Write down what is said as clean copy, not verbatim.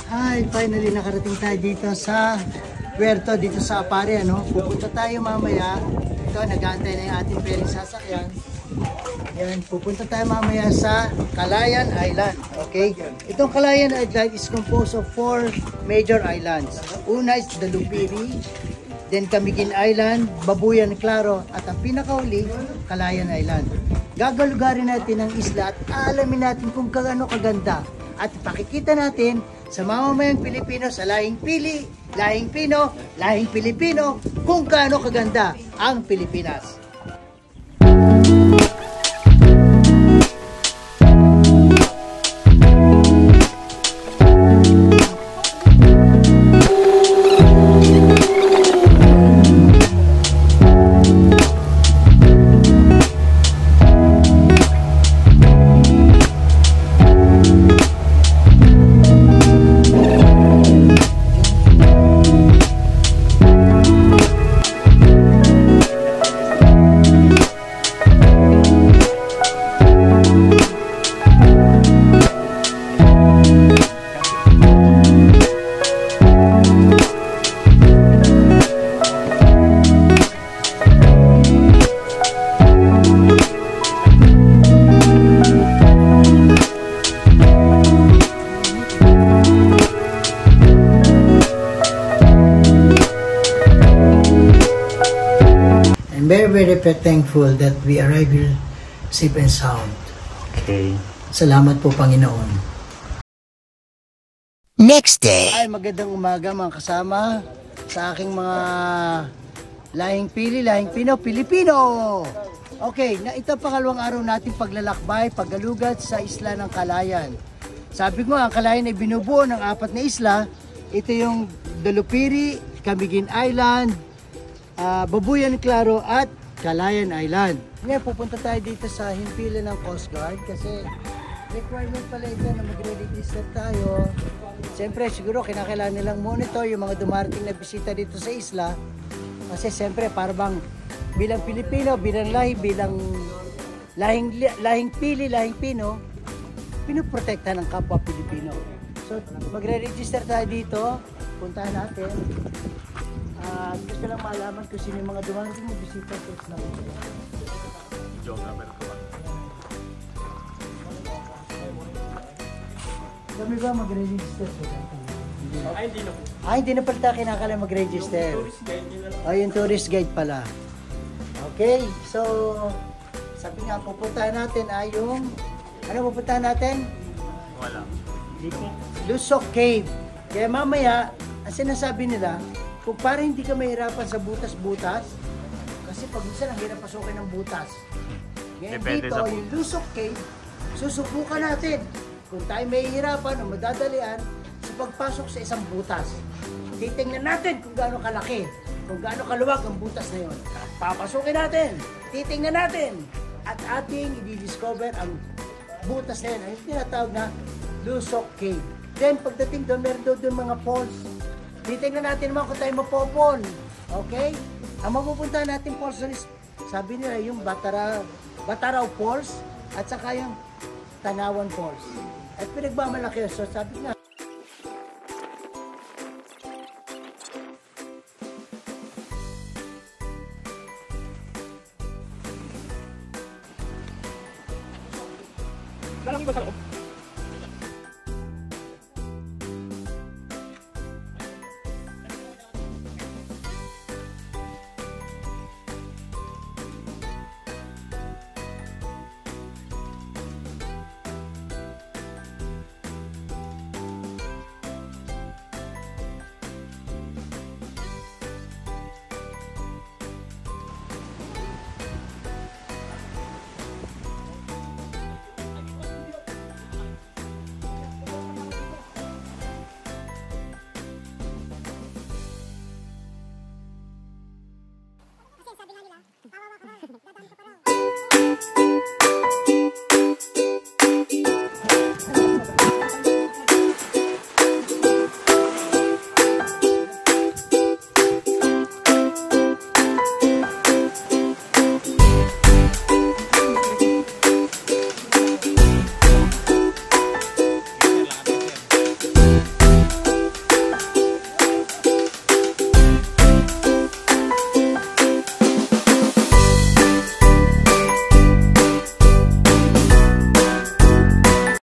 Hi, finally nakarating tayo dito sa Puerto, dito sa Apare, ano? Pupunta tayo mamaya. Ito, nag-aantay na yung ating pairing sasakyan. Yan, pupunta tayo mamaya sa Calayan Island. Okay? Itong Calayan Island is composed of 4 major islands. Una is Dalupiri, then Camiguin Island, Babuyan Claro, at ang pinakauli, Calayan Island. Gagalugarin natin ang isla at aalamin natin kung gaano kaganda. At pakikita natin sa mamamayang Pilipino sa lahing Pili, lahing Pino, lahing Pilipino, kung gaano kaganda ang Pilipinas. Very thankful that we arrived here safe and sound. Okay. Salamat po, Panginoon. Next day. Ay, magandang umaga mga kasama sa aking mga lahing Pili, lahing Pino, Pilipino. Okay, na ito pangalawang araw natin paglalakbay, paggalugad sa isla ng Calayan. Sabi ko, ang Calayan ay binubuo ng 4 na isla. Ito yung Dalupiri, Camiguin Island, Babuyan Claro at Calayan Island. Ngayon pupunta tayo dito sa himpilan ng Coast Guard kasi requirement pala ito na magre-register tayo. Siyempre siguro kinakailangan nilang monitor yung mga dumarating na bisita dito sa isla kasi siyempre para bang bilang Pilipino, bilang lahi, bilang lahing Pili, lahing Pino, pinoprotektahan ng kapwa Pilipino. So magre-register tayo dito, puntahan natin. Gusto lang malaman kung sino yung mga dumarating na bisita sa isla. Kami ba mag-register sa hindi na pala tayo kinakala mag-register. Yung tourist guide pala. Okay, so sabi nga pupuntahan natin ay yung ano pupuntahan natin? Wala. Lusok Cave. Kaya mamaya, ang sinasabi nila, kung para hindi ka mahirapan sa butas-butas, kasi pag minsan ang hirap pasukin ng butas. Ngayon dito, yung Lusok Cave, susubukan natin kung tayo mahihirapan o madadalian sa pagpasok sa isang butas. Titingnan natin kung gaano kalaki, kung gaano kaluwag ang butas na yun. Papasukin natin, titingnan natin, at ating i-discover ang butas na yun. Ang tinatawag na Lusok Cave. Then pagdating doon, meron doon mga falls. Titingnan natin naman kung tayo mapopol. Okay? Ang mapupuntahan natin falls is, sabi nila yung Bataraw Falls at saka yung Tanawan Falls. At pinagmamalaki. So sabi nga,